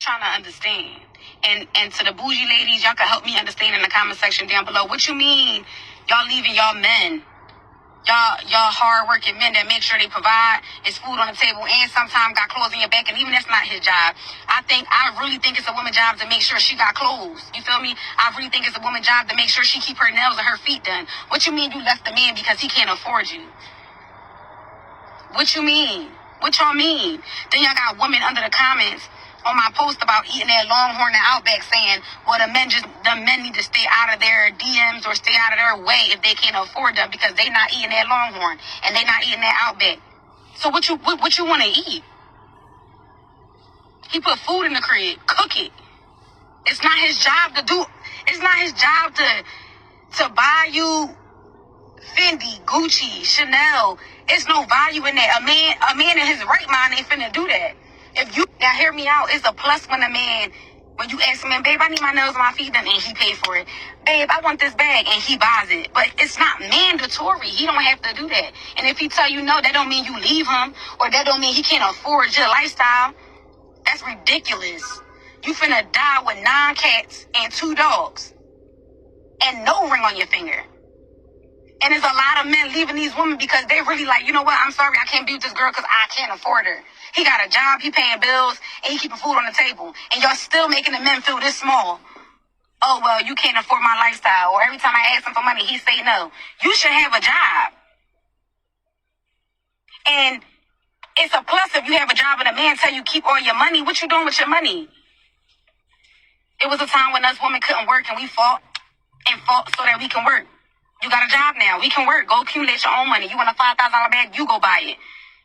trying to understand. And to the bougie ladies, y'all can help me understand in the comment section down below. What you mean y'all leaving y'all men? Y'all hard-working men that make sure they provide his food on the table and sometimes got clothes in your back, and even that's not his job. I really think it's a woman's job to make sure she got clothes. You feel me? I really think it's a woman's job to make sure she keep her nails and her feet done. What you mean you left the man because he can't afford you? What you mean? What y'all mean? Then y'all got women under the comments on my post about eating that Longhorn and Outback saying, well, the men need to stay out of their DMs or stay out of their way if they can't afford them because they not eating that Longhorn and they not eating that Outback. So what you want to eat? He put food in the crib. Cook it. It's not his job to do. It's not his job to buy you Fendi, Gucci, Chanel. It's no value in that. A man in his right mind ain't finna do that. Now hear me out, it's a plus when you ask him, babe, I need my nails and my feet done, and he pay for it. Babe, I want this bag, and he buys it. But it's not mandatory. He don't have to do that. And if he tell you no, that don't mean you leave him, or that don't mean he can't afford your lifestyle. That's ridiculous. You finna die with 9 cats and 2 dogs, and no ring on your finger. And there's a lot of men leaving these women because they really like, you know what, I'm sorry, I can't be with this girl because I can't afford her. He got a job, he paying bills, and he keeping food on the table. And y'all still making the men feel this small. Oh, well, you can't afford my lifestyle. Or every time I ask him for money, he say no. You should have a job. And it's a plus if you have a job and a man tell you keep all your money. What you doing with your money? It was a time when us women couldn't work and we fought so that we can work. You got a job now. We can work. Go accumulate your own money. You want a $5,000 bag? You go buy it.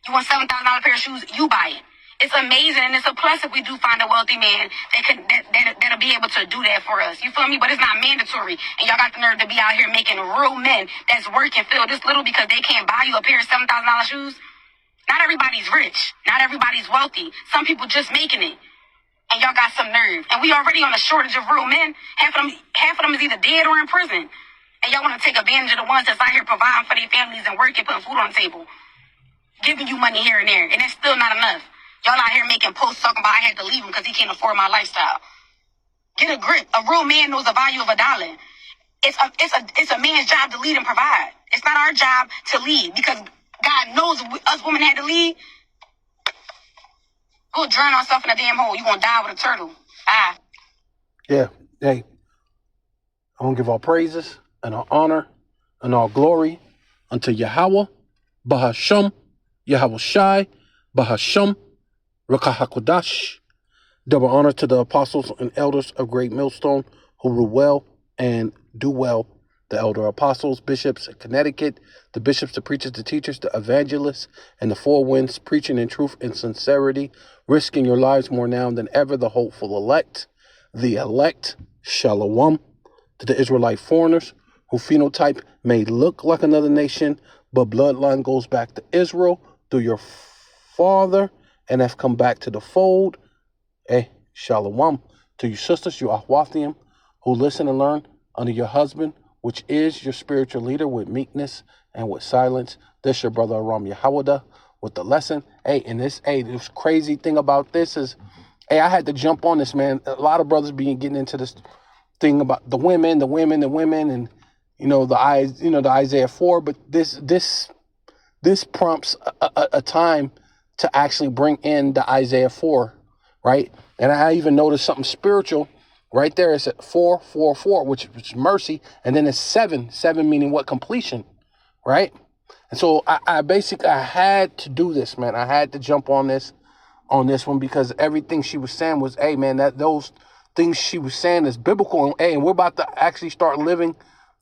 You want $7,000 pair of shoes? You buy it. It's amazing, and it's a plus if we do find a wealthy man that'll be able to do that for us. You feel me? But it's not mandatory. And y'all got the nerve to be out here making real men that's working feel this little because they can't buy you a pair of $7,000 shoes. Not everybody's rich. Not everybody's wealthy. Some people just making it. And y'all got some nerve. And we already on a shortage of real men. Half of them is either dead or in prison. And y'all want to take advantage of the ones that's out here providing for their families and working, putting food on the table, giving you money here and there. And that's still not enough. Y'all out here making posts talking about I had to leave him because he can't afford my lifestyle. Get a grip. A real man knows the value of a dollar. It's a man's job to lead and provide. It's not our job to lead because God knows us women had to lead. Go drown ourselves in a damn hole. You gonna die with a turtle. Ah. Yeah. Hey, I want to give all praises and all honor and all glory unto Yahweh, Bahasham, Yahweh Shai, Bahasham, Rakahakodash. Double honor to the apostles and elders of Great Millstone who rule well and do well. The elder apostles, bishops in Connecticut, the bishops, the preachers, the teachers, the evangelists, and the four winds, preaching in truth and sincerity, risking your lives more now than ever, the hopeful elect, Shalom, to the Israelite foreigners, who phenotype may look like another nation, but bloodline goes back to Israel through your father and have come back to the fold. Shalom. To you sisters, you Ahwathiim, who listen and learn under your husband, which is your spiritual leader, with meekness and with silence. This your brother Aram Yahawada with the lesson. This crazy thing about this is, I had to jump on this, man. A lot of brothers getting into this thing about the women, and the Isaiah 4. But this prompts a time to actually bring in the Isaiah 4, right? And I even noticed something spiritual right there. It's at 4:4:4, which is mercy, and then it's 7 meaning what? Completion, right? And so I basically had to do this, man. I had to jump on this one because everything she was saying was, hey, man, that those things she was saying is biblical, and we're about to actually start living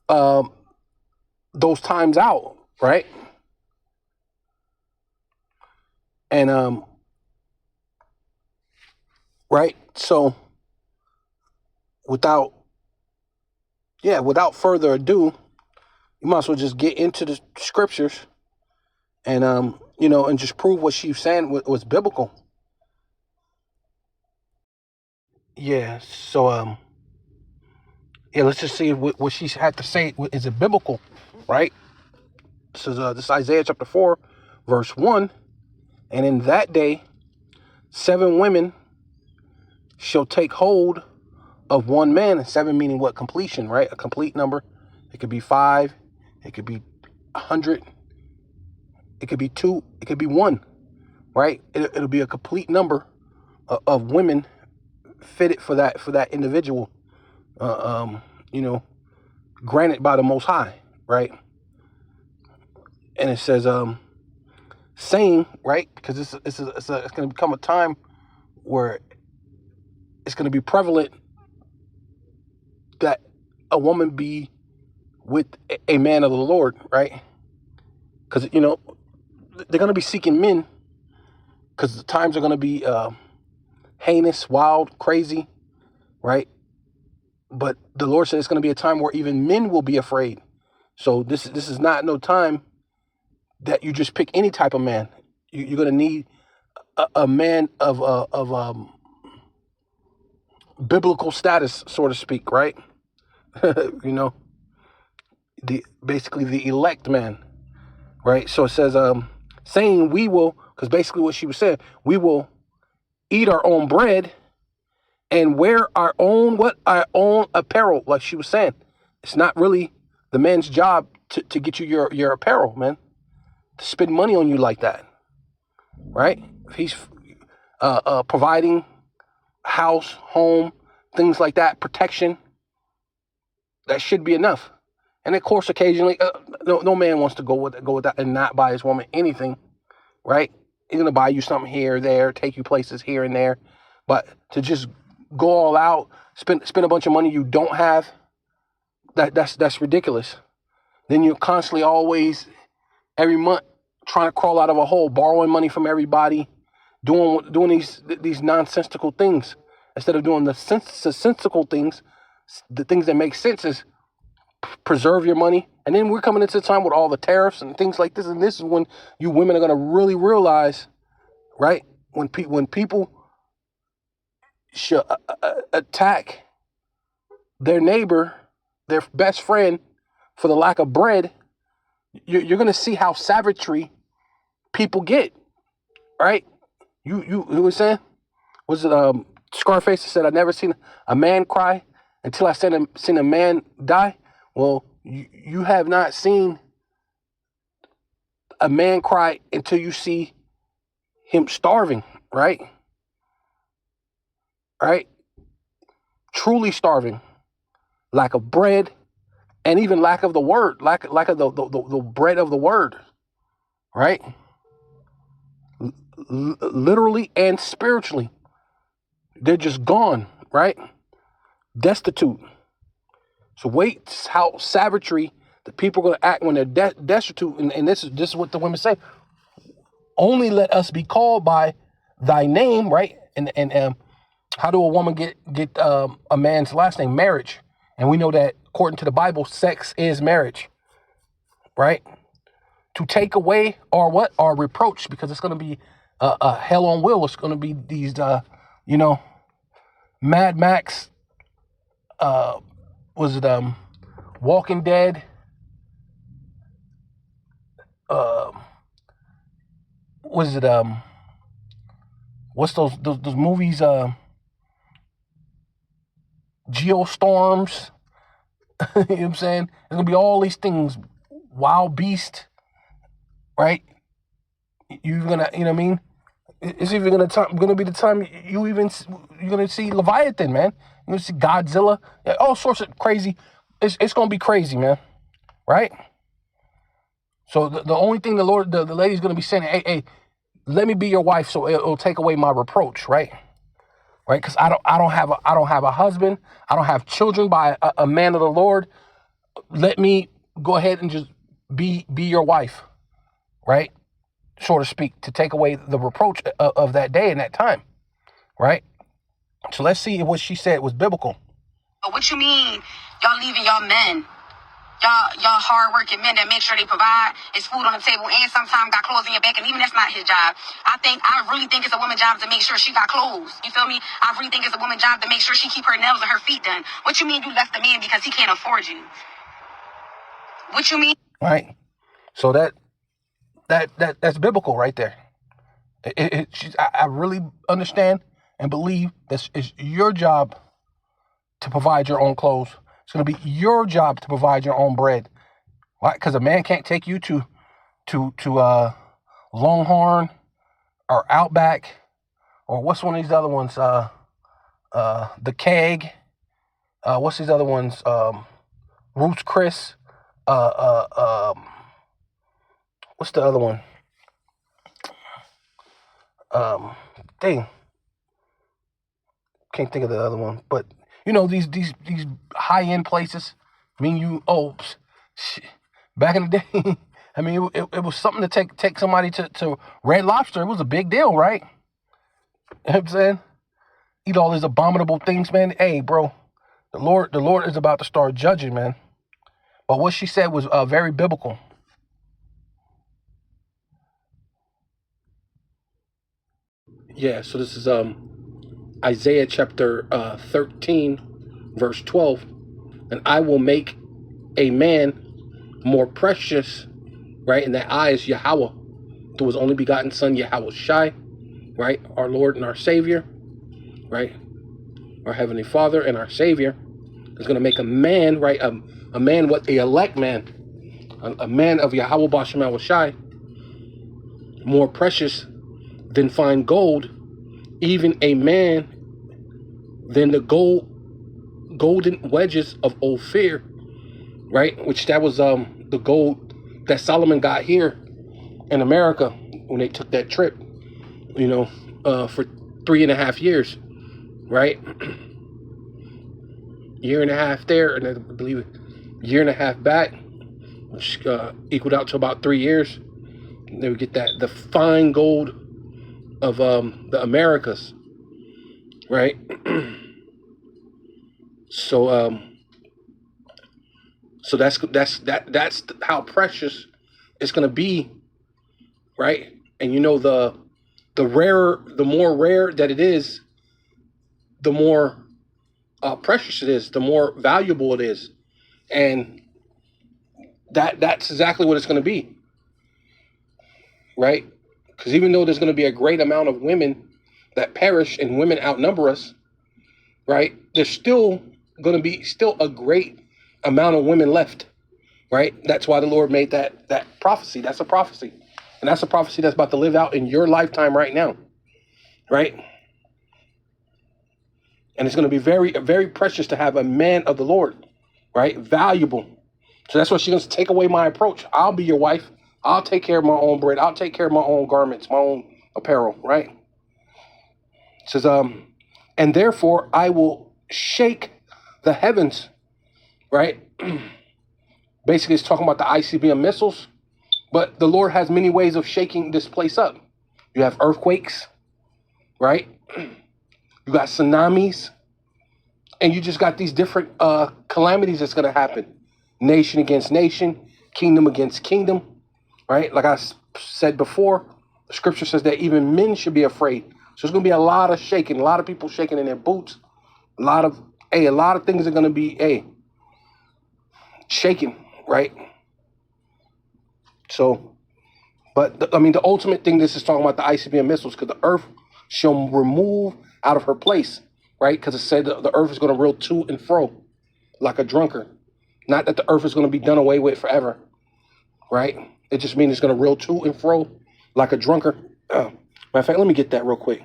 those times out, right? And right, so without further ado, you might as well just get into the scriptures and and just prove what she was saying was biblical. So let's just see what she had to say. Is it biblical, right? This is this Isaiah chapter 4, verse 1. And in that day, 7 women shall take hold of one man, and 7 meaning what? Completion, right? A complete number. It could be 5, it could be 100, it could be 2, it could be 1, right? It'll be a complete number of women fitted for that individual, granted by the Most High, right? And it says, saying, right? Because it's going to become a time where it's going to be prevalent that a woman be with a man of the Lord, right? Because, they're going to be seeking men, because the times are going to be heinous, wild, crazy, right? But the Lord said it's going to be a time where even men will be afraid. So this is not no time that you just pick any type of man. You're going to need a man of biblical status, so to speak, right? Basically the elect man, right? So it says, saying we will, because basically what she was saying, we will eat our own bread and wear our own apparel, like she was saying. It's not really the man's job to get you your apparel, man, to spend money on you like that, right? If he's providing house, home, things like that, protection, that should be enough. And of course, occasionally, no man wants to go with that and not buy his woman anything, right? He's gonna buy you something here or there, take you places here and there, but to just go all out, spend a bunch of money you don't have, that's ridiculous. Then you're constantly, always, every month, trying to crawl out of a hole, borrowing money from everybody, doing these nonsensical things instead of doing the sensical things. The things that make sense is preserve your money. And then we're coming into a time with all the tariffs and things like this, and this is when you women are going to really realize, right? When people should attack their neighbor, their best friend, for the lack of bread, you're going to see how savagery people get, right? You were saying, was it Scarface said, "I never seen a man cry until I seen a man die." Well, you have not seen a man cry until you see him starving, right? Right? Truly starving, lack of bread, and even lack of the word, lack of the bread of the word, right? Literally and spiritually, they're just gone, right? Destitute. So wait how savagery the people are going to act when they're destitute. And this is what the women say. Only let us be called by thy name, right? And how do a woman get a man's last name? Marriage. And we know that according to the Bible, sex is marriage, right? To take away our reproach, because it's going to be a hell on wheel. It's going to be these, Mad Max, was it Walking Dead, was it what's those movies, Geostorms? You know what I'm saying? There's gonna be all these things, Wild Beast, right? You're gonna, you know what I mean? It's even gonna be the time you're gonna see Leviathan, man. You're gonna see Godzilla, all sorts of crazy. It's gonna be crazy, man, right? So the only thing the lady's gonna be saying, hey, let me be your wife, so it'll take away my reproach, right? Right? Because I don't have a husband, I don't have children by a man of the Lord. Let me go ahead and just be your wife, right? So to speak, to take away the reproach of that day and that time, right? So let's see if what she said was biblical. What you mean, y'all leaving y'all men? Y'all hardworking men that make sure they provide, it's food on the table, and sometimes got clothes in your back, and even that's not his job. I really think it's a woman's job to make sure she got clothes. You feel me? I really think it's a woman's job to make sure she keep her nails and her feet done. What you mean you left the man because he can't afford you? What you mean? Right. So that's biblical right there. I really understand and believe that it's your job to provide your own clothes. It's going to be your job to provide your own bread. Why? Because a man can't take you to Longhorn or Outback, or what's one of these other ones? The Keg. What's these other ones? Roots Chris. What's the other one? Dang, can't think of the other one. But you know, these high end places. I mean, back in the day, I mean, it was something to take somebody to Red Lobster. It was a big deal, right? You know what I'm saying? Eat all these abominable things, man. Hey, bro, the Lord is about to start judging, man. But what she said was very biblical. Yeah, so this is Isaiah chapter 13, verse 12. And I will make a man more precious, right, in the eyes, Yahweh, through his only begotten son, Yahweh Shai, right, our Lord and our Savior, right, our Heavenly Father and our Savior is going to make a man, right, a man, what, a elect man, a man of Yahweh Bashem Shai, more precious than fine gold, even a man than the golden wedges of Ophir, right? Which that was the gold that Solomon got here in America when they took that trip, you know, for 3.5 years, right? Year and a half there, and I believe a year and a half back, which equaled out to about 3 years. They would get the fine gold of the Americas, right? So that's how precious it's gonna be, right? And you know, the more rare that it is, the more precious it is, the more valuable it is, and that's exactly what it's gonna be, right? Because even though there's gonna be a great amount of women that perish and women outnumber us, right? There's still going to be a great amount of women left, right? That's why the Lord made that prophecy. That's a prophecy. And that's a prophecy that's about to live out in your lifetime right now, right? And it's going to be very, very precious to have a man of the Lord, right? Valuable. So that's why she's going to take away my approach. I'll be your wife. I'll take care of my own bread. I'll take care of my own garments, my own apparel, right? It says, and therefore I will shake the heavens, right? Basically, it's talking about the ICBM missiles, but the Lord has many ways of shaking this place up. You have earthquakes, right? You got tsunamis, and you just got these different calamities that's going to happen. Nation against nation, kingdom against kingdom, right? Like I said before, the scripture says that even men should be afraid. So there's going to be a lot of shaking, a lot of people shaking in their boots. A lot of things are going to be, shaking, right? So, but the ultimate thing this is talking about the ICBM missiles, because the earth shall remove out of her place, right? Because it said the earth is going to reel to and fro like a drunkard. Not that the earth is going to be done away with forever, right? It just means it's going to reel to and fro like a drunkard. Matter of fact, let me get that real quick.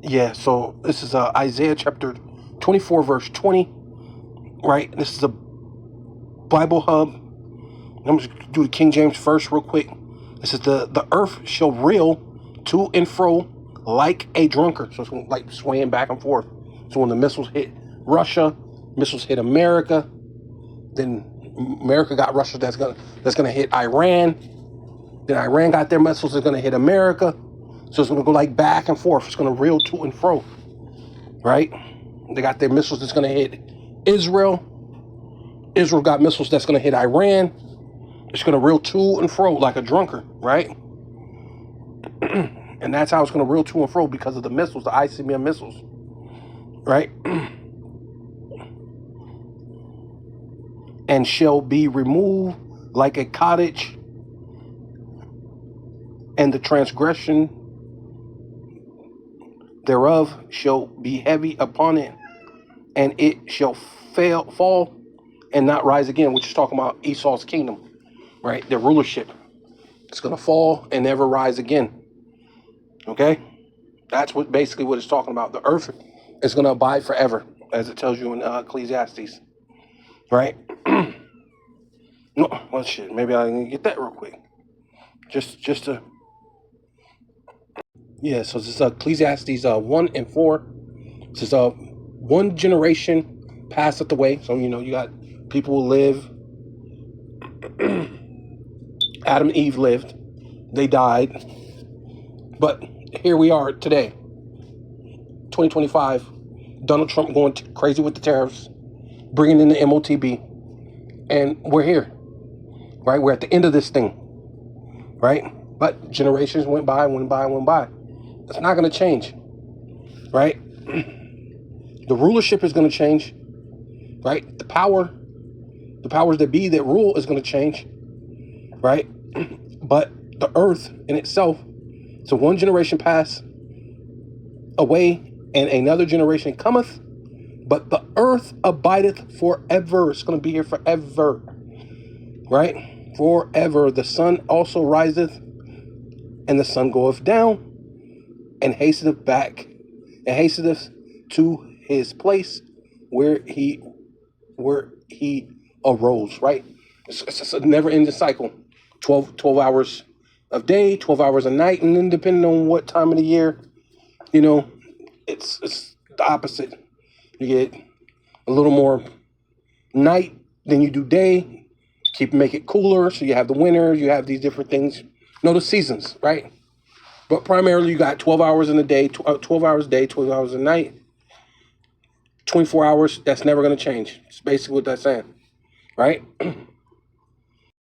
Yeah, so this is Isaiah chapter 24, verse 20, right? This is a Bible hub. I'm just do the King James first real quick. It says the earth shall reel to and fro like a drunkard. So it's like swaying back and forth. So when the missiles hit Russia, missiles hit America, then America got Russia that's gonna hit Iran. Then Iran got their missiles that's gonna hit America. So it's gonna go like back and forth. It's gonna reel to and fro, right? They got their missiles that's gonna hit Israel. Israel got missiles that's gonna hit Iran. It's gonna reel to and fro like a drunkard, right? And that's how it's gonna reel to and fro because of the missiles, the ICBM missiles, right? And shall be removed like a cottage, and the transgression thereof shall be heavy upon it, and it shall fall and not rise again, which is talking about Esau's kingdom, right? Their rulership. It's going to fall and never rise again. Okay? That's what basically what it's talking about. The earth is going to abide forever, as it tells you in Ecclesiastes. Right? No, well, shit. Maybe I can get that real quick. Just to. Yeah, so this is Ecclesiastes 1 and 4. This is one generation passeth away. So, you got people who live. Adam and Eve lived. They died. But here we are today, 2025. Donald Trump going crazy with the tariffs, bringing in the MOTB. And we're here, right? We're at the end of this thing, right? But generations went by. It's not going to change, right? The rulership is going to change, right? The powers that be that rule is going to change, right? But the earth in itself, so one generation pass away and another generation cometh, but the earth abideth forever. It's going to be here forever, right? Forever. The sun also riseth, and the sun goeth down, and hasteneth back, and hasteneth to his place where he arose, right? It's a never-ending cycle. 12 hours of day, 12 hours a night, and then depending on what time of the year, it's the opposite. You get a little more night than you do day. Make it cooler, so you have the winter, you have these different things. The seasons, right? But primarily you got 12 hours in the day, 12 hours a day, 12 hours a night, 24 hours. That's never going to change. It's basically what that's saying, right?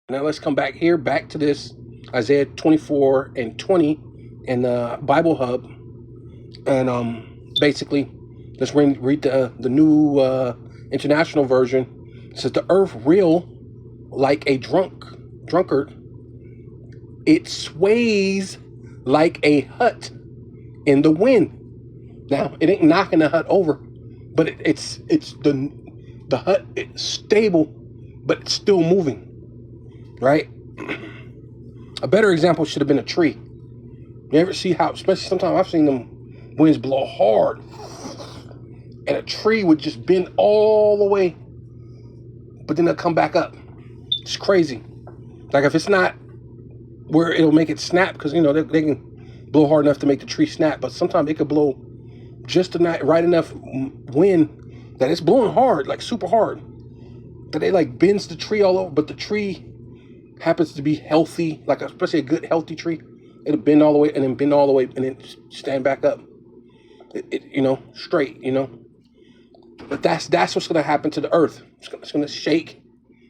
Now let's come back to this Isaiah 24 and 20 in the Bible Hub, and basically let's read the new international version. It says, the earth reel like a drunkard, it sways like a hut in the wind. Now it ain't knocking the hut over, but it's the hut. It's stable, but it's still moving. Right? A better example should have been a tree. You ever see how, especially sometimes I've seen them winds blow hard, and a tree would just bend all the way, but then they'll come back up. It's crazy. Like if it's not where it'll make it snap, because they can blow hard enough to make the tree snap, but sometimes it could blow just right enough wind that it's blowing hard, like super hard, that it like bends the tree all over, but the tree happens to be healthy, like especially a good healthy tree. It'll bend all the way and then bend all the way and then stand back up. Straight, But that's what's going to happen to the earth. It's going to shake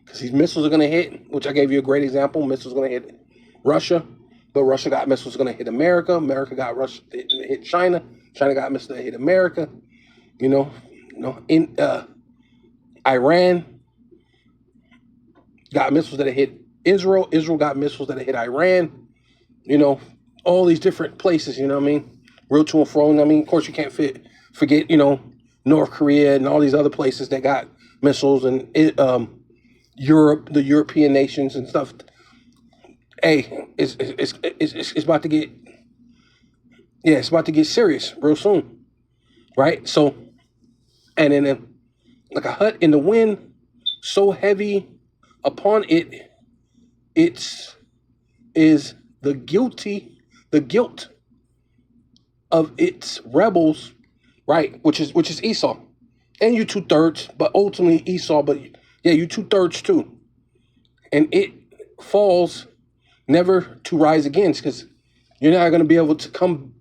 because these missiles are going to hit, which I gave you a great example. Missiles going to hit Russia, but Russia got missiles going to hit America. America got hit China. China got missiles that hit America. In Iran got missiles that hit Israel. Israel got missiles that hit Iran. All these different places, real to and fro. Of course you can't forget, North Korea and all these other places that got missiles, and Europe, the European nations and stuff. Hey, it's about to get, it's about to get serious real soon, right? So, and then like a hut in the wind, so heavy upon it, is the guilt of its rebels, right? Which is Esau, and you 2/3, but ultimately Esau. But yeah, you 2/3 too, and it falls never to rise again, because you're not going to be able to come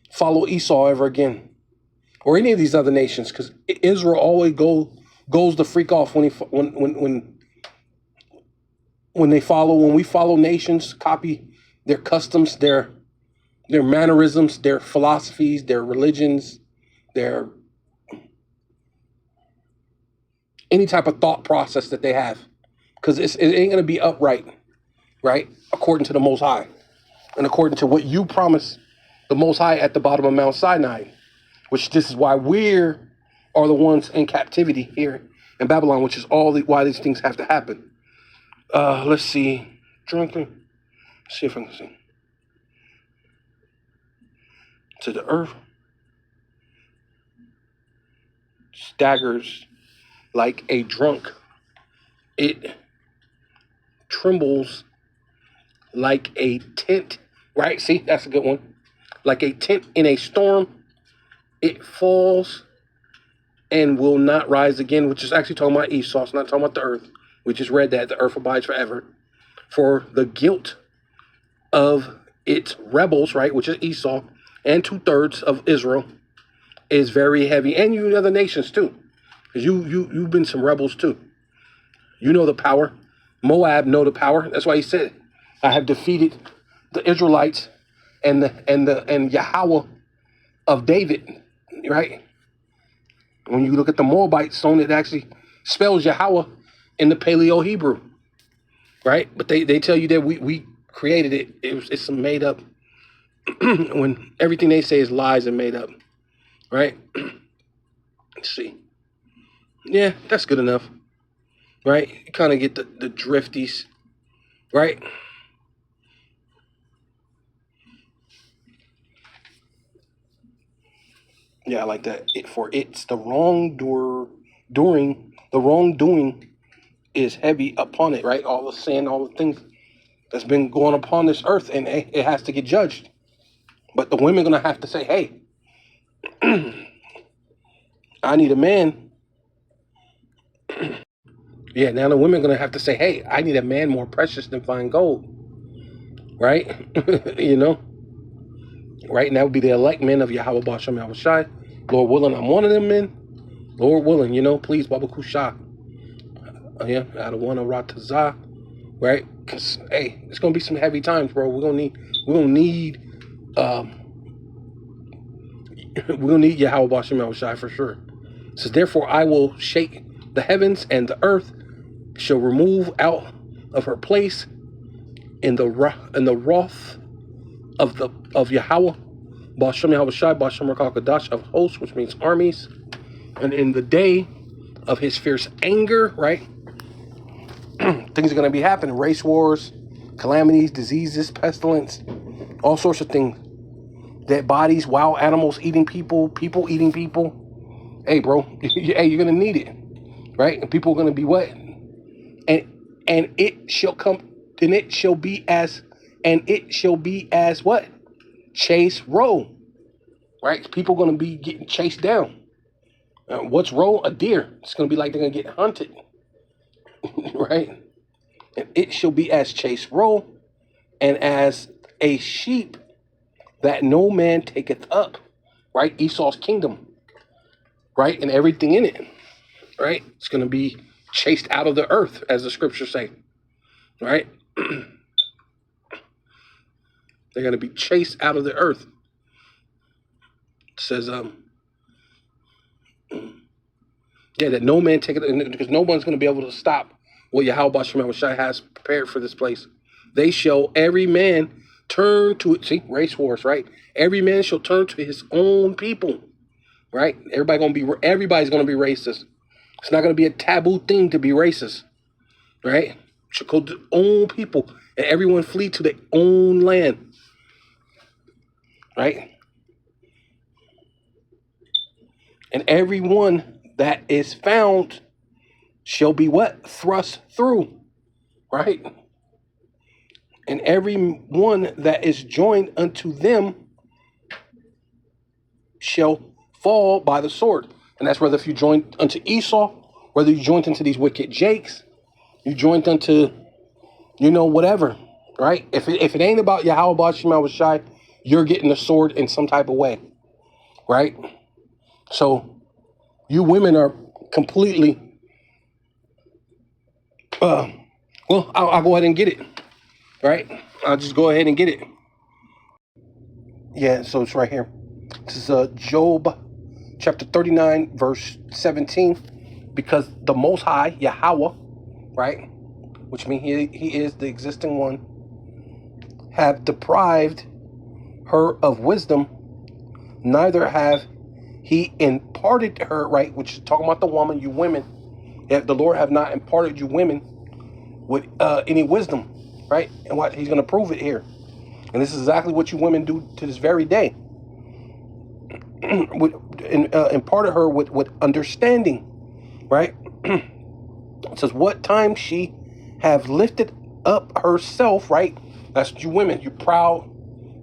follow Esau ever again, or any of these other nations, because Israel always goes the freak off when we follow nations, copy their customs, their mannerisms, their philosophies, their religions, their any type of thought process that they have, because it ain't going to be upright, right? According to the Most High, and according to what you promise the Most High at the bottom of Mount Sinai, which this is why we're are the ones in captivity here in Babylon, which is why these things have to happen. Let's see. Drinking. See if I can see. To the earth staggers like a drunk. It trembles like a tent. Right? See, that's a good one. Like a tent in a storm. It falls and will not rise again, which is actually talking about Esau. It's not talking about the earth. We just read that the earth abides forever. For the guilt of its rebels, right, which is Esau, and 2/3 of Israel, is very heavy. And you other nations too. Because you've been some rebels too. You know the power. Moab know the power. That's why he said, I have defeated the Israelites and Yahweh of David, right? When you look at the Moabite stone, it actually spells Yahweh in the Paleo Hebrew, right? But they tell you that we created it. It's some made up. When everything they say is lies and made up, right? Let's see. Yeah, that's good enough, right? You kind of get the drifties, right? Yeah, I like that. It's the wrongdoing is heavy upon it, right? All the sin, all the things that's been going upon this earth, and it has to get judged. But the women are gonna have to say, "Hey, I need a man." Yeah, now the women are gonna have to say, "Hey, I need a man more precious than fine gold," right? You know, right? And that would be the elect men of Yahweh Bashem Yahushai. Lord willing, I'm one of them men. Lord willing, please, Baba Kusha. Yeah, out of one of Ratazah, right? Because hey, it's gonna be some heavy times, bro. We're gonna need Yahweh Bashem Yahushai for sure. It says, therefore, I will shake the heavens, and the earth shall remove out of her place in the wrath of Yahweh Bashem Yahushai Bashem Rakakadash of hosts, which means armies, and in the day of his fierce anger, right? Things are going to be happening. Race wars, calamities, diseases, pestilence, all sorts of things. Dead bodies, wild animals eating people, people eating people. Hey, bro, hey, you're going to need it, right? And people are going to be what? And it shall come, and it shall be as what? Chase roe, right? People are going to be getting chased down. What's roe? A deer. It's going to be like they're going to get hunted. Right? And it shall be as chase roe, and as a sheep that no man taketh up, right? Esau's kingdom, right? And everything in it, right? It's going to be chased out of the earth, as the scriptures say, right? They're going to be chased out of the earth. It says, that no man taketh, because no one's going to be able to stop what Yahweh Bashem Yahushai has prepared for this place. They shall every man turn to it. See, race wars, right? Every man shall turn to his own people, right? Everybody's gonna be racist. It's not gonna be a taboo thing to be racist, right? Should go to own people, and everyone flee to their own land, right? And everyone that is found shall be what? Thrust through, right? And every one that is joined unto them shall fall by the sword. And that's whether if you joined unto Esau, whether you joined unto these wicked Jakes, you joined unto, whatever, right? If it ain't about Yahweh Bashem Yahushai, you're getting the sword in some type of way, right? So you women are completely, I'll go ahead and get it, right? I'll just go ahead and get it. Yeah, so it's right here. This is Job chapter 39, verse 17. Because the Most High, Yahweh, right, which means he is the existing one, have deprived her of wisdom, neither have he imparted her, right, which is talking about the woman, you women, that the Lord have not imparted you women with any wisdom, right? And what he's going to prove it here. And this is exactly what you women do to this very day. Imparted her with understanding, right? It says, what time she have lifted up herself, right? That's you women. You're proud,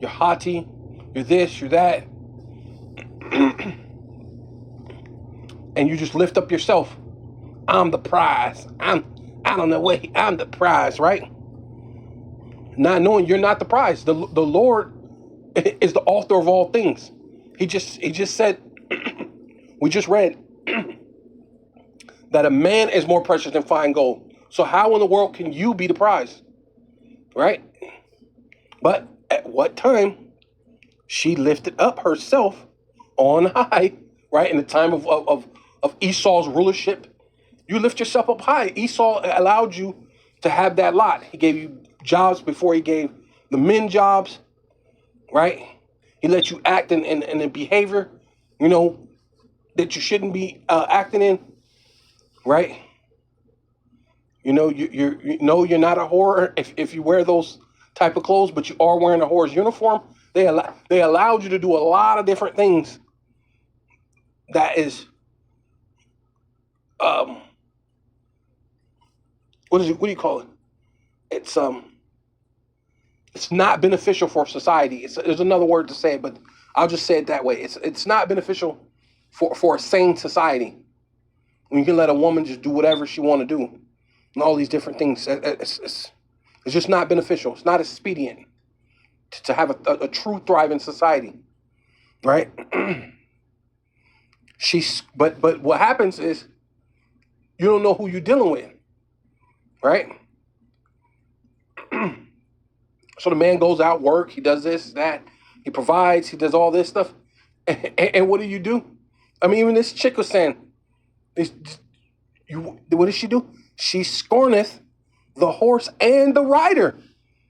you're haughty, you're this, you're that. And you just lift up yourself. I'm the prize. I'm the prize, right? Not knowing you're not the prize. The Lord is the author of all things. He just said, we just read that a man is more precious than fine gold. So how in the world can you be the prize? Right? But at what time she lifted up herself on high, right? In the time of Esau's rulership, you lift yourself up high. Esau allowed you to have that lot. He gave you jobs before he gave the men jobs, right? He let you act in a behavior, that you shouldn't be acting in, right? You're not a whore if you wear those type of clothes, but you are wearing a whore's uniform. They allowed you to do a lot of different things. That is, what do you call it? It's not beneficial for society. There's another word to say it, but I'll just say it that way. It's not beneficial for a sane society when you can let a woman just do whatever she want to do and all these different things. It's just not beneficial. It's not expedient to have a true thriving society, right? But what happens is you don't know who you're dealing with, right? So the man goes out, work, he does this, that, he provides, he does all this stuff. And what do? I mean, even this chick was saying, what does she do? She scorneth the horse and the rider.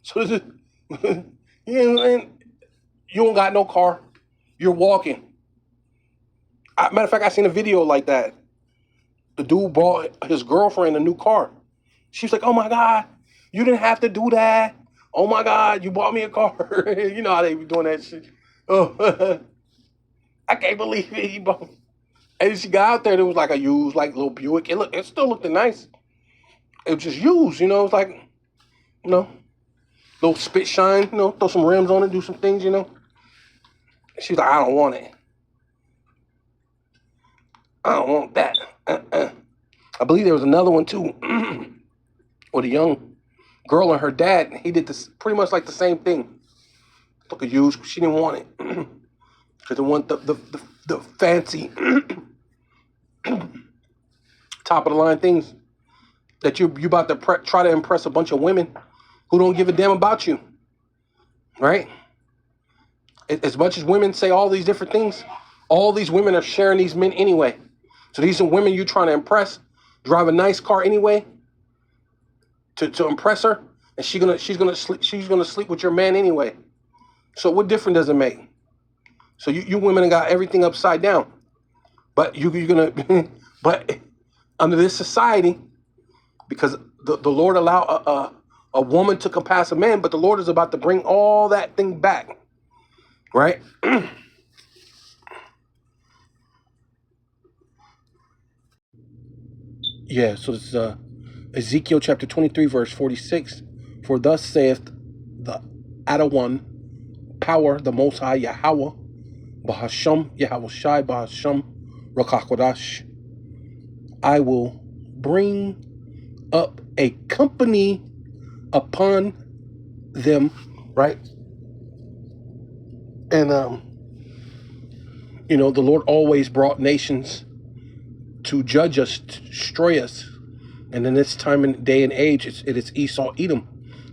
So you don't got no car, you're walking. Matter of fact, I seen a video like that. The dude bought his girlfriend a new car. She was like, oh my God, you didn't have to do that. Oh my God, you bought me a car. You know how they be doing that shit. Oh, I can't believe it. He bought. And she got out there, there was like a used, like little Buick. It still looked nice. It was just used, It's like, little spit shine, throw some rims on it, do some things, She's like, I don't want it. I don't want that. I believe there was another one too, with a young girl and her dad. He did this pretty much like the same thing. Took a used, she didn't want it because they want the fancy top of the line things that you about to try to impress a bunch of women who don't give a damn about you, right? As much as women say all these different things, all these women are sharing these men anyway. So these are women you trying to impress, drive a nice car anyway to impress her, and she's gonna sleep with your man anyway. So what difference does it make? So you women got everything upside down, but you're gonna but under this society, because the Lord allow a woman to compass a man, but the Lord is about to bring all that thing back, right? Yeah, so it's Ezekiel chapter 23, verse 46. For thus saith the Adawan, power, the Most High Yahweh, Bahasham, Yahweh Shai, Bahasham, Rakakwadash, I will bring up a company upon them, right? And, the Lord always brought nations to judge us, to destroy us. And in this time and day and age, it is Esau Edom.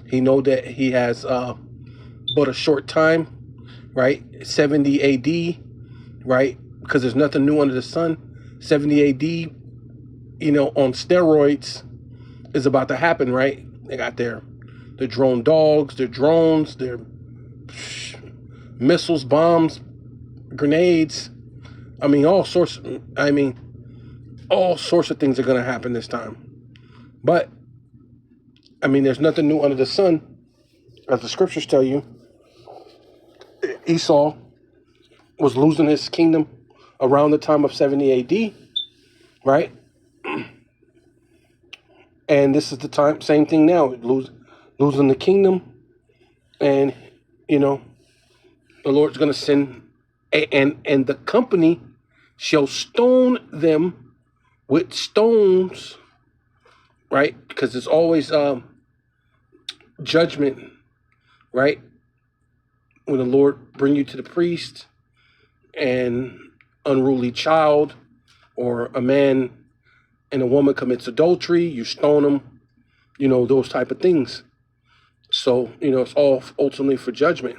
He know that he has but a short time, right? 70 AD, right? Because there's nothing new under the sun. 70 AD, on steroids is about to happen, right? They got their drone dogs, their drones, their missiles, bombs, grenades. All sorts of things are going to happen this time. But, there's nothing new under the sun. As the scriptures tell you, Esau was losing his kingdom around the time of 70 AD, right? And this is the time, same thing now, losing the kingdom. And, the Lord's going to send, and the company shall stone them with stones, right? Because there's always judgment, right? When the Lord bring you to the priest, and unruly child or a man and a woman commits adultery, you stone them, those type of things. So, it's all ultimately for judgment.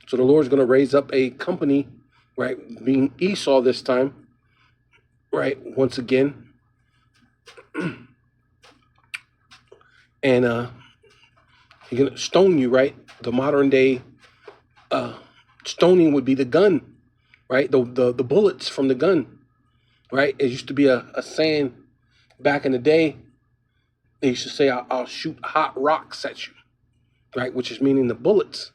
So the Lord's going to raise up a company, right, being Esau this time, right, once again. And he's going to stone you, right? The modern day stoning would be the gun, right? The bullets from the gun, right? It used to be a saying back in the day. They used to say, I'll shoot hot rocks at you, right? Which is meaning the bullets.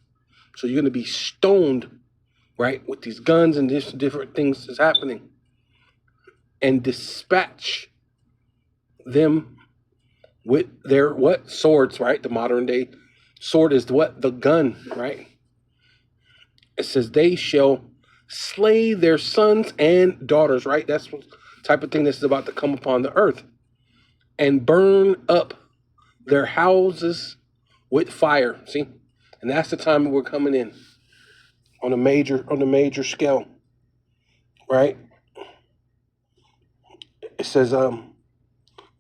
So you're going to be stoned, right? With these guns and different things that's happening. And dispatch them with their swords, right? The modern day sword is the gun, right? It says they shall slay their sons and daughters, right? That's what type of thing that's about to come upon the earth. And burn up their houses with fire. See? And that's the time we're coming in on a major scale. Right? It says,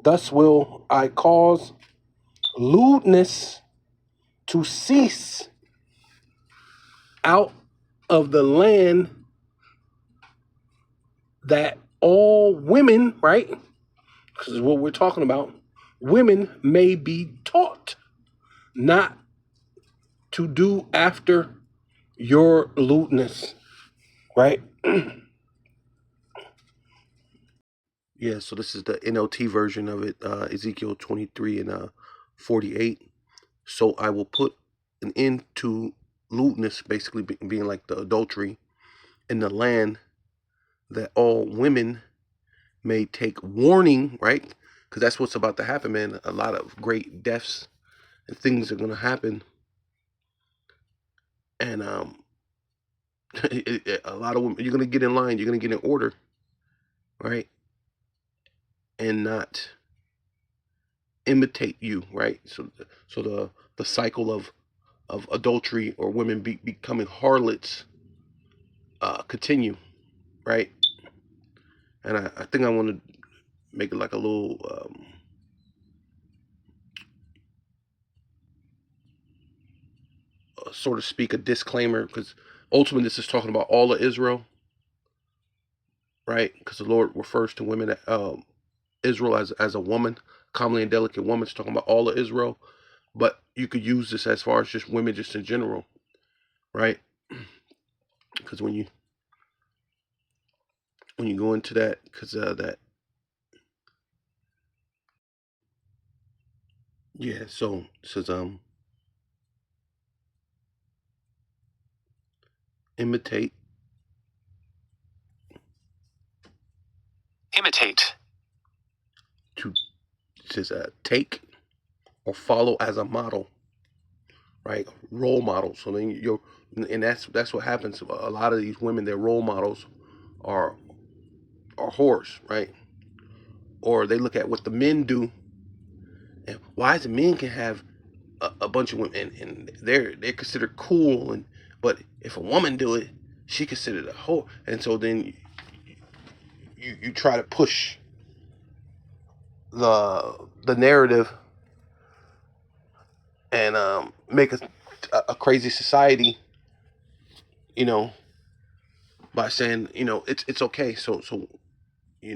thus will I cause lewdness to cease out of the land, that all women, right? Because what we're talking about, women may be taught not to do after your lewdness, right? Yeah, so this is the NLT version of it, Ezekiel 23 and 48. So I will put an end to lewdness, basically being like the adultery in the land, that all women may take warning, right? Because that's what's about to happen, man. A lot of great deaths and things are going to happen. And a lot of women, you're going to get in line, you're going to get in order, right? And not imitate you, right? So the cycle of adultery or women becoming harlots continue, right? And I think I want to make it like a little sort of speak a disclaimer, because ultimately this is talking about all of Israel, right? Because the Lord refers to women, Israel as a woman, comely and delicate woman. It's talking about all of Israel, but you could use this as far as just women, just in general, right? Because when you go into that, because that, yeah. So it says imitate to, it says take or follow as a model, right? Role model. So then and that's what happens. A lot of these women, their role models are whores, right? Or they look at what the men do, and why the men can have a bunch of women, and they're considered cool, but if a woman do it, she considered a whore. And so then you try to push the narrative and make a crazy society, by saying, it's okay. So we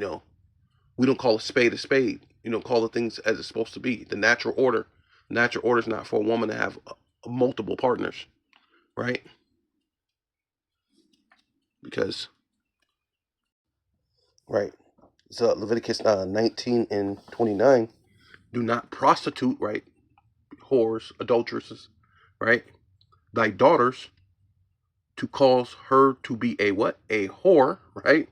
don't call a spade a spade. Call the things as it's supposed to be. The natural order. Natural order is not for a woman to have multiple partners, right? because, right, so Leviticus 19 and 29, do not prostitute, right, whores, adulteresses, right, thy daughters, to cause her to be a what? A whore, right?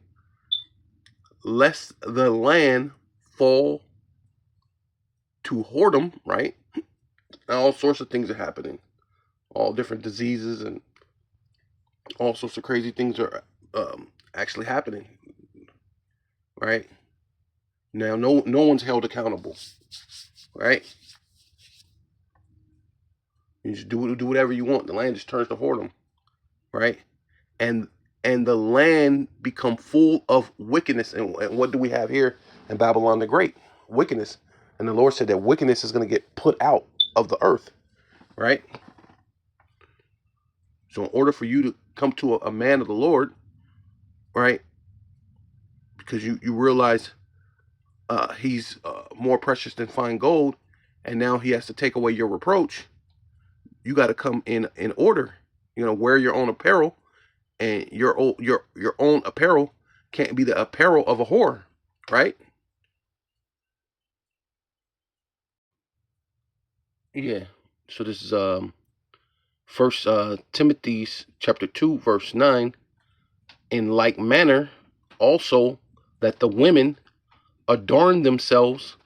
Lest the land fall to whoredom, right? And all sorts of things are happening. All different diseases and all sorts of crazy things are actually happening, right? Now, no one's held accountable, right? You just do whatever you want. The land just turns to whoredom, right? And the land become full of wickedness. And what do we have here in Babylon the Great? Wickedness. And the Lord said that wickedness is going to get put out of the earth, right? So in order for you to come to a man of the Lord, right, because you realize he's more precious than fine gold, and now he has to take away your reproach, you got to come in order. Wear your own apparel, and your own apparel can't be the apparel of a whore, right? Yeah. So this is First Timothy's chapter 2 verse 9. In like manner, also that the women adorn themselves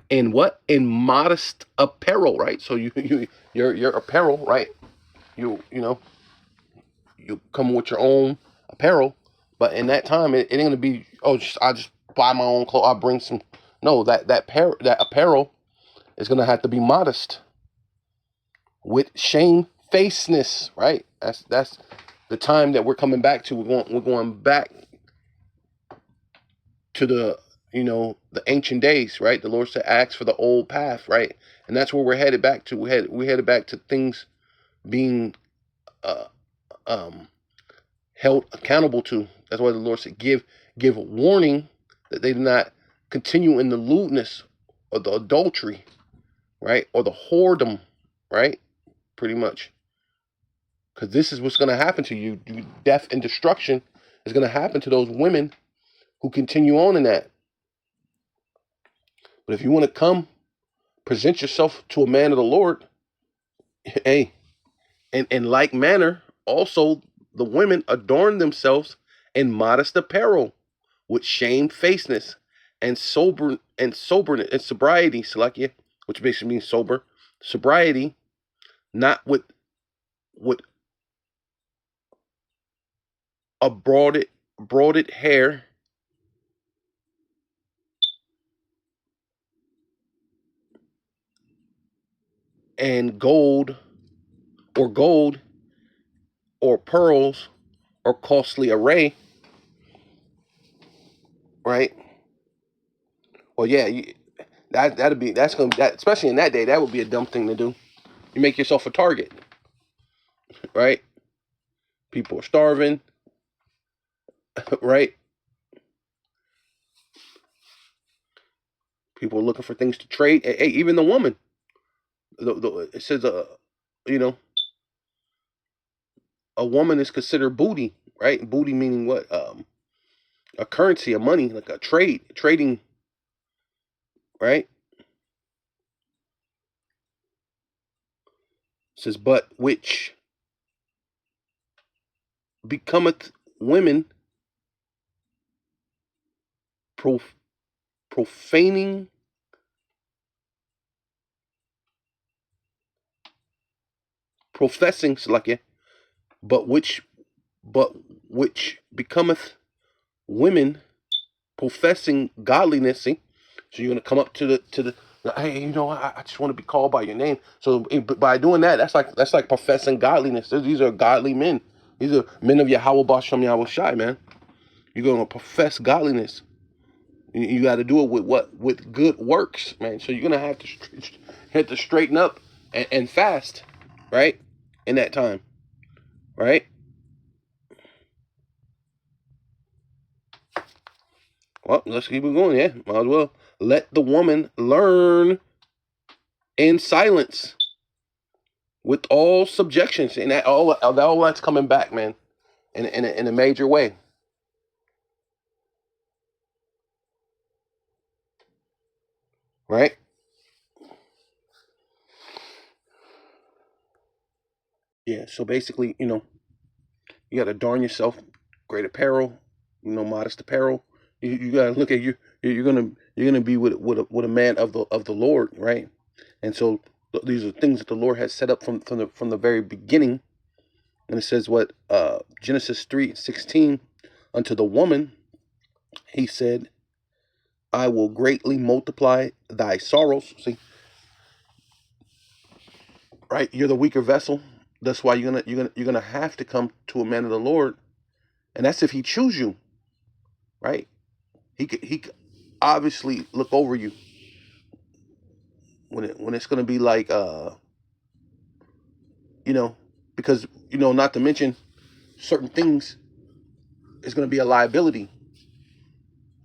in what? In modest apparel, right? So your apparel, right? You come with your own apparel, but in that time it ain't gonna be, I just buy my own clothes. I bring some. No, that apparel is gonna have to be modest, with shamefacedness, right? That's the time that we're coming back to. We're going back to the ancient days, right? The Lord said, "Ask for the old path," right? And that's where we're headed back to. We headed back to things being uh, um, held accountable to. That's why the Lord said, "Give warning that they do not continue in the lewdness or the adultery, right, or the whoredom, right? Pretty much, because this is what's going to happen to you. Death and destruction is going to happen to those women who continue on in that. But if you want to come, present yourself to a man of the Lord, hey, and in like manner, also the women adorn themselves in modest apparel, with shamefacedness and soberness and sobriety, Salakia, which basically means sober, sobriety, not with a broaded hair, and gold or pearls or costly array, right? Well, yeah, that's gonna, that, especially in that day, that would be a dumb thing to do. You make yourself a target, right? People are starving, right? People are looking for things to trade. Hey, even the woman, it says, you know, a woman is considered booty, right? Booty meaning what? A currency, a money, like a trading, right? It says, but which becometh women profaning, professing, Salakia, but which becometh women professing godliness. See, so you're gonna come up to the hey, I just want to be called by your name. So by doing that, that's like professing godliness. These are godly men. These are men of Yahweh Bashem Yahweh Shai, man. You're gonna profess godliness. You got to do it with good works, man. So you're gonna have to straighten up and fast, right? In that time, right? Well, let's keep it going. Yeah, might as well. Let the woman learn in silence, with all subjections, and that all that's coming back, man. in a major way. Right? Yeah. So basically, you got to adorn yourself, great apparel, modest apparel. You got to look at you. You're gonna be with a man of the Lord, right? And so these are things that the Lord has set up from the very beginning. And it says what Genesis 3:16, unto the woman he said, I will greatly multiply thy sorrows. See, right? You're the weaker vessel. That's why you're gonna have to come to a man of the Lord, and that's if he choose you, right? He could obviously look over you when it's gonna be like you know because not to mention certain things is gonna be a liability,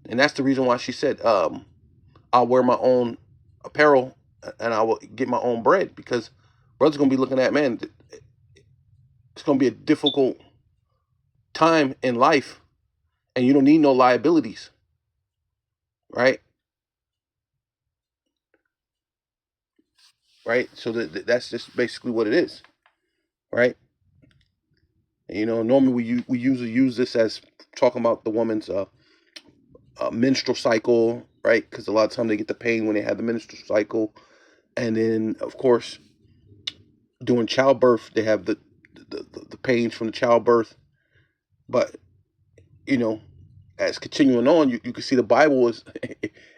and that's the reason why she said I'll wear my own apparel and I will get my own bread, because brother's gonna be looking at, man, it's gonna be a difficult time in life, and you don't need no liabilities, right? Right. So that's just basically what it is, right? And, normally we usually use this as talking about the woman's menstrual cycle, right? Because a lot of time they get the pain when they have the menstrual cycle, and then of course during childbirth they have the pains from the childbirth. But you know, as continuing on, you can see the Bible is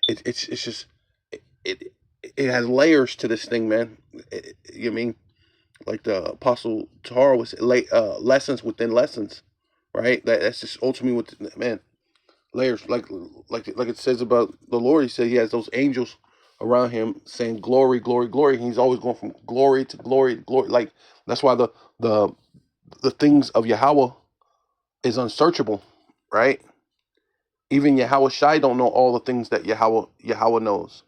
it's just it it has layers to this thing, man. You know what I mean, like the Apostle Tahar was lessons within lessons, right? That's just ultimately what, man, layers, like it says about the Lord. He said he has those angels around him saying glory, glory, glory. And he's always going from glory to glory to glory. Like that's why the the things of Yahweh is unsearchable, right? Even Yahweh Shai don't know all the things that Yahweh knows,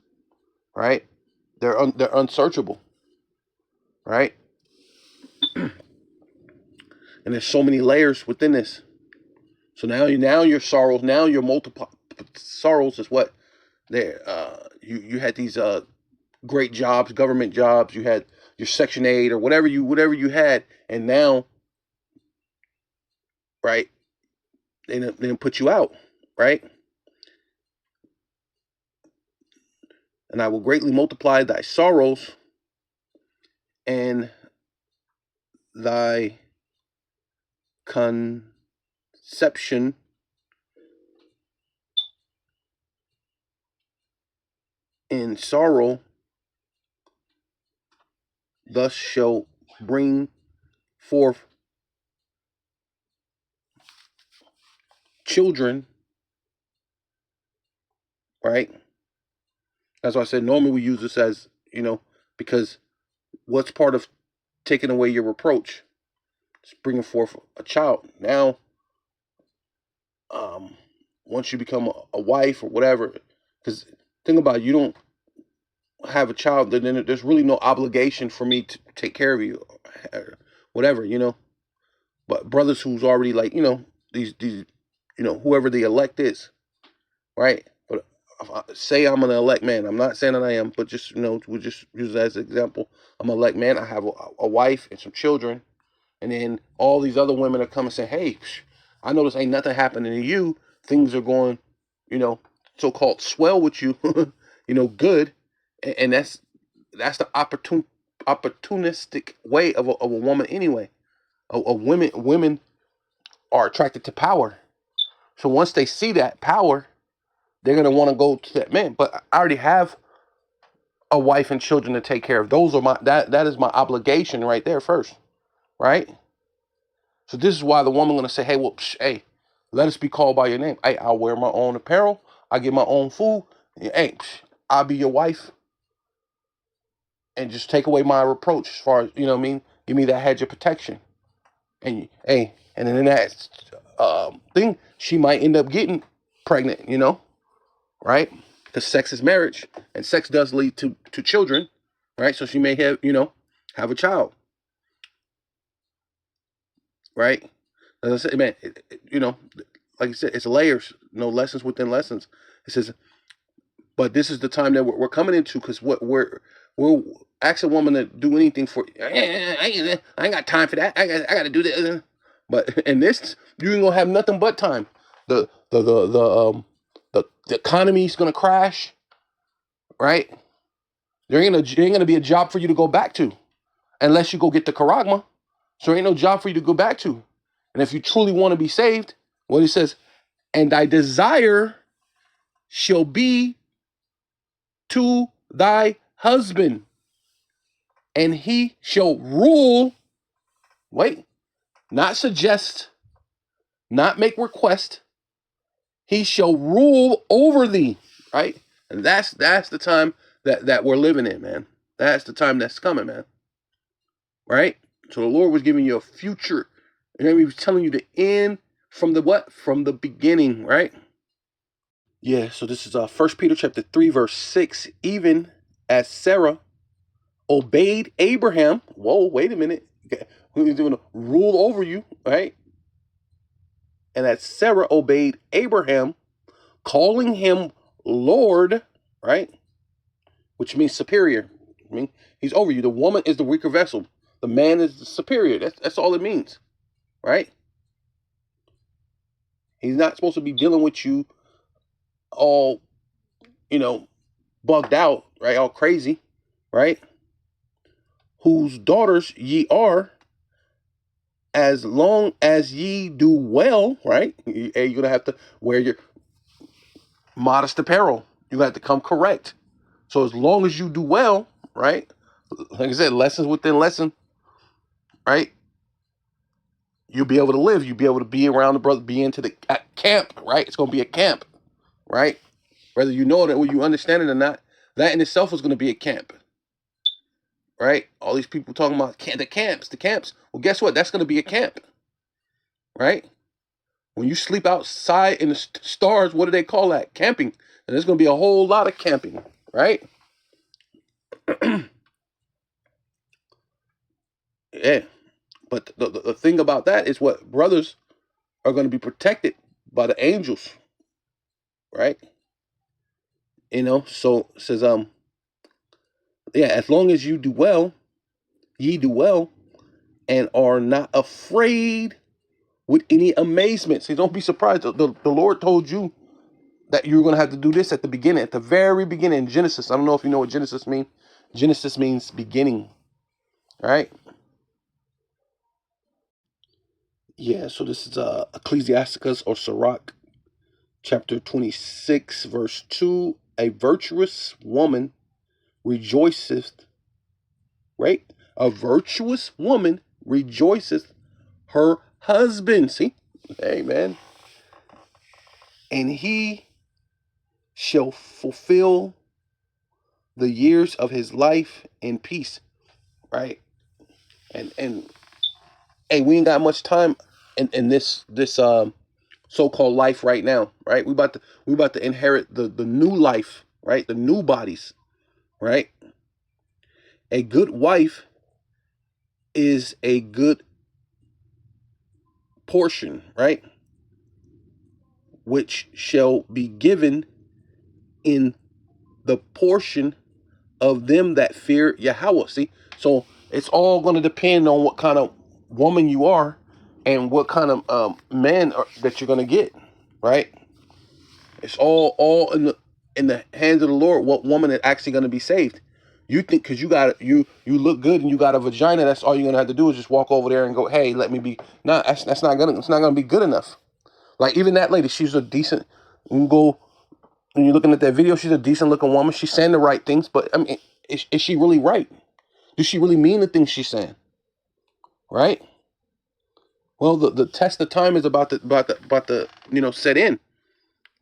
right? They're unsearchable, right? And there's so many layers within this. So now your sorrows, now your multiple sorrows is what there. You had these great jobs, government jobs. You had your Section 8 or whatever you had, and now, right? They didn't put you out, right? And I will greatly multiply thy sorrows and thy conception in sorrow. Thus shall bring forth children, right? That's why I said normally we use this as, because what's part of taking away your reproach? It's bringing forth a child. Now, um, once you become a wife or whatever, because think about it, you don't have a child, then there's really no obligation for me to take care of you, or whatever, But brothers who's already like, these, whoever the elect is, right? But say I'm an elect man. I'm not saying that I am, but just we'll just use it as an example. I'm an elect man. I have a wife and some children, and then all these other women are coming and saying, "Hey, I notice ain't nothing happening to you. Things are going, so-called swell with you, good." And that's the opportunistic way of a woman anyway. Women are attracted to power. So once they see that power, they're gonna want to go to that man. But I already have a wife and children to take care of. Those are that is my obligation right there first, right? So this is why the woman gonna say, hey, well, hey, let us be called by your name. Hey, I'll wear my own apparel. I get my own food. Hey, I'll be your wife, and just take away my reproach as far as what I mean. Give me that hedge of protection. And hey, and then in that thing, she might end up getting pregnant. Right? Because sex is marriage, and sex does lead to children, right? So she may have have a child, right? As I said, man, like you said, it's layers, lessons within lessons. It says, but this is the time that we're coming into, because what we'll ask a woman to do anything for. I ain't got time for that. I got to do this. But in this, you ain't gonna have nothing but time. The economy's gonna crash, right? There ain't gonna be a job for you to go back to unless you go get the charagma. So there ain't no job for you to go back to. And if you truly want to be saved, what he says, and thy desire shall be to thy husband, and he shall rule. Wait, not suggest, not make request. He shall rule over thee, right? And that's the time that we're living in, man. That's the time that's coming, man. Right? So the Lord was giving you a future. And he was telling you the end from the what? From the beginning, right? Yeah, so this is 1 Peter chapter 3, verse 6. Even as Sarah obeyed Abraham. Whoa, wait a minute. Who's going to rule over you, right? And as Sarah obeyed Abraham, calling him Lord, right? Which means superior. I mean, he's over you. The woman is the weaker vessel. The man is the superior. That's all it means, right? He's not supposed to be dealing with you all, bugged out, right? All crazy, right? Whose daughters ye are, as long as ye do well, right? You're going to have to wear your modest apparel. You have to come correct. So as long as you do well, right? Like I said, lessons within lesson, right? You'll be able to live. You'll be able to be around the brother, be into the camp, right? It's going to be a camp, right? Whether you know it or you understand it or not, that in itself is going to be a camp, right? All these people talking about the camps. Well, guess what? That's going to be a camp, right? When you sleep outside in the stars, what do they call that? Camping. And there's going to be a whole lot of camping, right? Yeah. But the thing about that is what brothers are going to be protected by the angels, right? So it says, as long as you do well, ye do well, and are not afraid with any amazement. See, don't be surprised. The Lord told you that you were going to have to do this at the beginning, at the very beginning in Genesis. I don't know if you know what Genesis means. Genesis means beginning, right? Yeah, so this is Ecclesiasticus or Sirach, chapter 26, verse 2. A virtuous woman rejoiceth, right? A virtuous woman rejoiceth her husband. See? Amen. And he shall fulfill the years of his life in peace, right? And hey, we ain't got much time in this so-called life right now, right? We about to inherit the new life, right? The new bodies, right? A good wife is a good portion, right? Which shall be given in the portion of them that fear Yahweh. See, so it's all going to depend on what kind of woman you are and what kind of man that you're going to get, right? It's all in the hands of the Lord. What woman is actually going to be saved? You think because you look good and you got a vagina, that's all you're gonna have to do is just walk over there and go, hey, let me be. No, that's not gonna be good enough. Like even that lady, she's a decent. You can go when you're looking at that video. She's a decent looking woman. She's saying the right things, but I mean, is she really right? Does she really mean the things she's saying? Right? Well, the test of time is about to set in,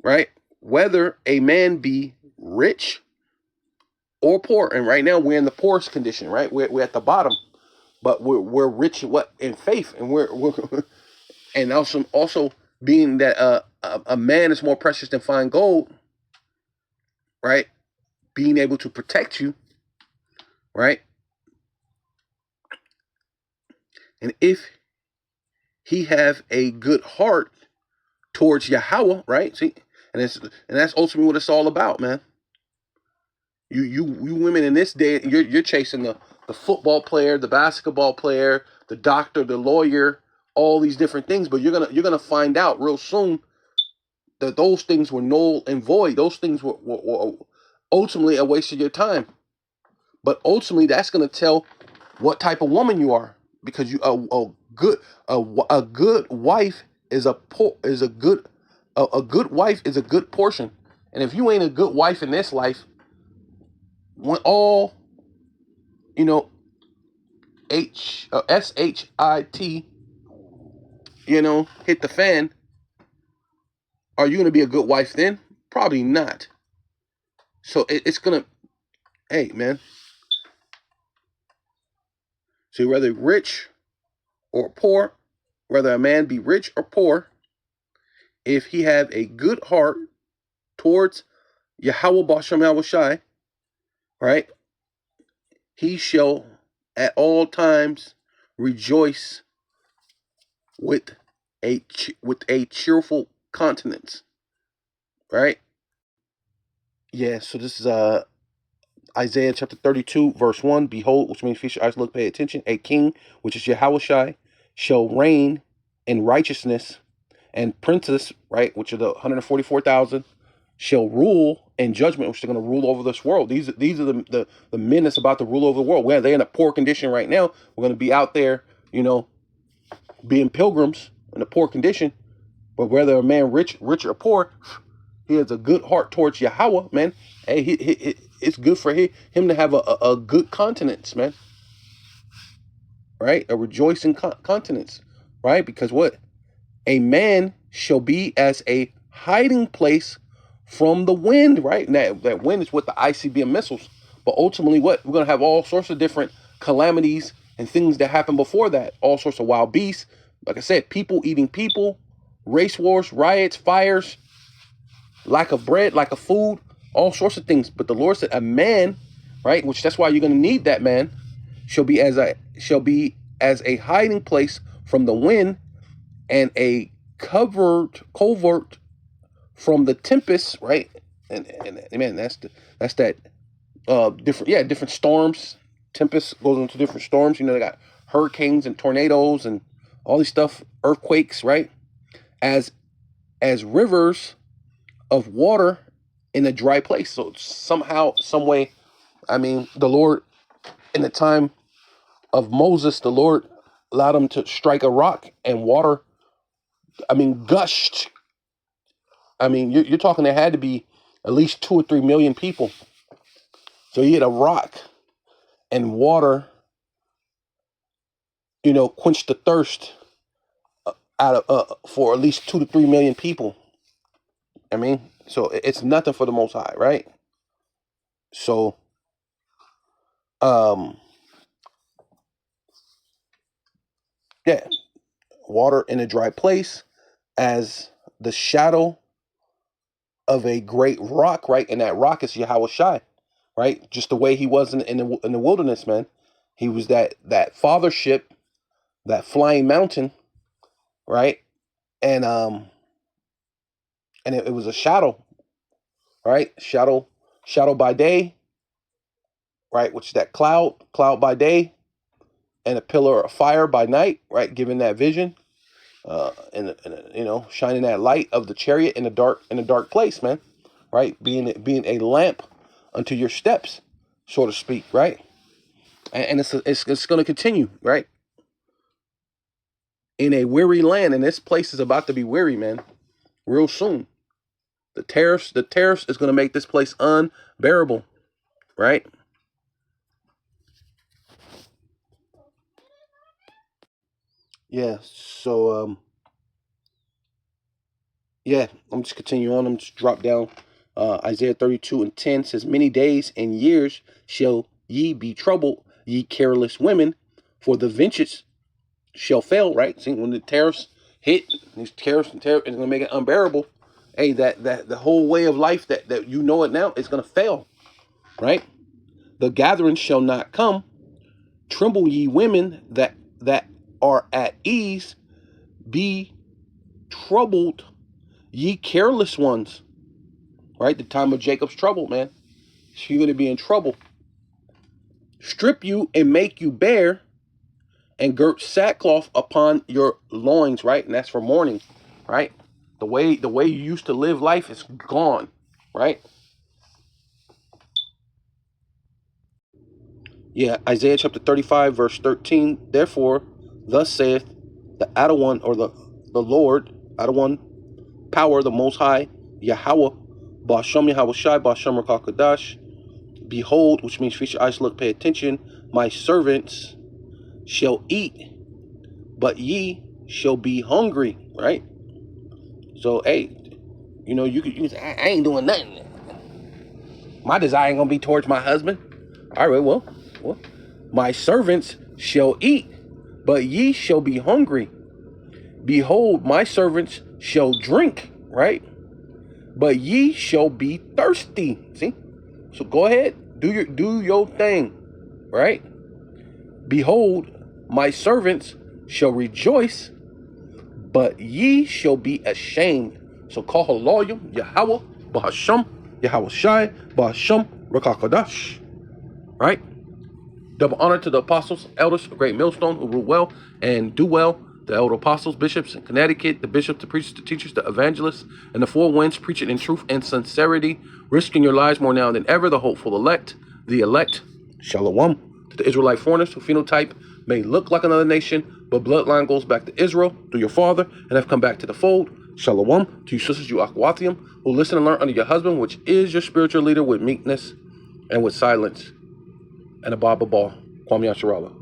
right? Whether a man be rich or poor, and right now we're in the poorest condition, right? We're at the bottom, but we're rich in faith, and we're and also being that a man is more precious than fine gold, right? Being able to protect you, right? And if he have a good heart towards Yahweh, right? See, and that's ultimately what it's all about, man. You women in this day, you're chasing the football player, the basketball player, the doctor, the lawyer, all these different things, but you're gonna find out real soon that those things were null and void. Those things were ultimately a waste of your time. But ultimately, that's gonna tell what type of woman you are, because you a good wife is a good wife is a good portion. And if you ain't a good wife in this life, when all you know SHIT hit the fan, are you gonna be a good wife then? Probably not. So it's gonna, hey man, so whether rich or poor, whether a man be rich or poor, if he have a good heart towards Yahweh Bashem Yahushai, right, he shall at all times rejoice with a cheerful countenance, right? Yeah. So this is Isaiah chapter 32, verse 1. Behold, which means feast your eyes, look, pay attention. A king, which is Yahushai, shall reign in righteousness, and princes, right, which are the 144,000, shall rule in judgment, which they're going to rule over this world. These are the men that's about to rule over the world. Well, they're in a poor condition right now. We're going to be out there, being pilgrims in a poor condition. But whether a man rich or poor, he has a good heart towards Yahweh, man. Hey, it's good for him to have a good countenance, man. Right? A rejoicing countenance, right? Because what? A man shall be as a hiding place from the wind, right? And that wind is with the ICBM missiles. But ultimately, what? We're going to have all sorts of different calamities and things that happen before that. All sorts of wild beasts. Like I said, people eating people, race wars, riots, fires, lack of bread, lack of food, all sorts of things. But the Lord said a man, right, which that's why you're going to need that man, shall be as a hiding place from the wind, and a covert from the tempest, right? And man, that's that different storms. Tempest goes into different storms. They got hurricanes and tornadoes and all these stuff, earthquakes, right? As rivers of water in a dry place. So somehow, some way, the Lord, in the time of Moses, the Lord allowed him to strike a rock, and water, gushed. You're talking, there had to be at least 2 or 3 million people. So you hit a rock, and water, quenched the thirst out of for at least 2 to 3 million people. So it's nothing for the Most High, right? So, yeah, water in a dry place as the shadow of a great rock, right? And that rock is Yahweh Shai, right? Just the way he was in the wilderness, man. He was that fathership, that flying mountain, right? And it was a shadow, right? Shadow by day, right? Which is that cloud by day, and a pillar of fire by night, right? Giving that vision, and shining that light of the chariot in a dark place, man, right? Being a lamp unto your steps, so to speak, right? And it's going to continue, right? In a weary land, and this place is about to be weary, man, real soon. The tariffs is going to make this place unbearable, right? Yeah. So I'm just continue on. I'm just drop down. Isaiah 32:10 says, "Many days and years shall ye be troubled, ye careless women, for the vengeance shall fail." Right? See, when the tariffs hit, these tariffs is going to make it unbearable. Hey, that the whole way of life that it now is going to fail. Right? The gathering shall not come. Tremble ye women that are at ease. be troubled, ye careless ones. Right? The time of Jacob's trouble, man. So you're going to be in trouble. Strip you and make you bare, and girt sackcloth upon your loins, right? And that's for mourning, right? The way you used to live life is gone, right? Yeah, Isaiah chapter 35, verse 13. Therefore, thus saith the Adonai, or the Lord, Adonai, power, the Most High, Yahweh, Ba'ashem Yahweh Shai, Ba'ashem Rakakadash. Behold, which means feature eyes, look, pay attention. My servants shall eat, but ye shall be hungry, right? So, hey, you know, you say, I ain't doing nothing. My desire ain't gonna be towards my husband. All right, well, my servants shall eat, but ye shall be hungry. Behold, my servants shall drink, right? But ye shall be thirsty. See? So go ahead, do your thing, right? Behold, my servants shall rejoice, but ye shall be ashamed. So call her loyal, Yahweh, Ba'ashem, Yahweh Shai, Ba'ashem, Rakakadash. Right? Double honor to the apostles, elders, a great millstone who rule well and do well. The elder apostles, bishops in Connecticut, the bishops, the preachers, the teachers, the evangelists, and the four winds, preaching in truth and sincerity, risking your lives more now than ever. The hopeful elect, Shalom. To the Israelite foreigners who phenotype may look like another nation, but bloodline goes back to Israel through your father and have come back to the fold. Shalom. To you sisters, you Akwathium, who listen and learn under your husband, which is your spiritual leader, with meekness and with silence. And a Baba Ball. Kwame Yasharala.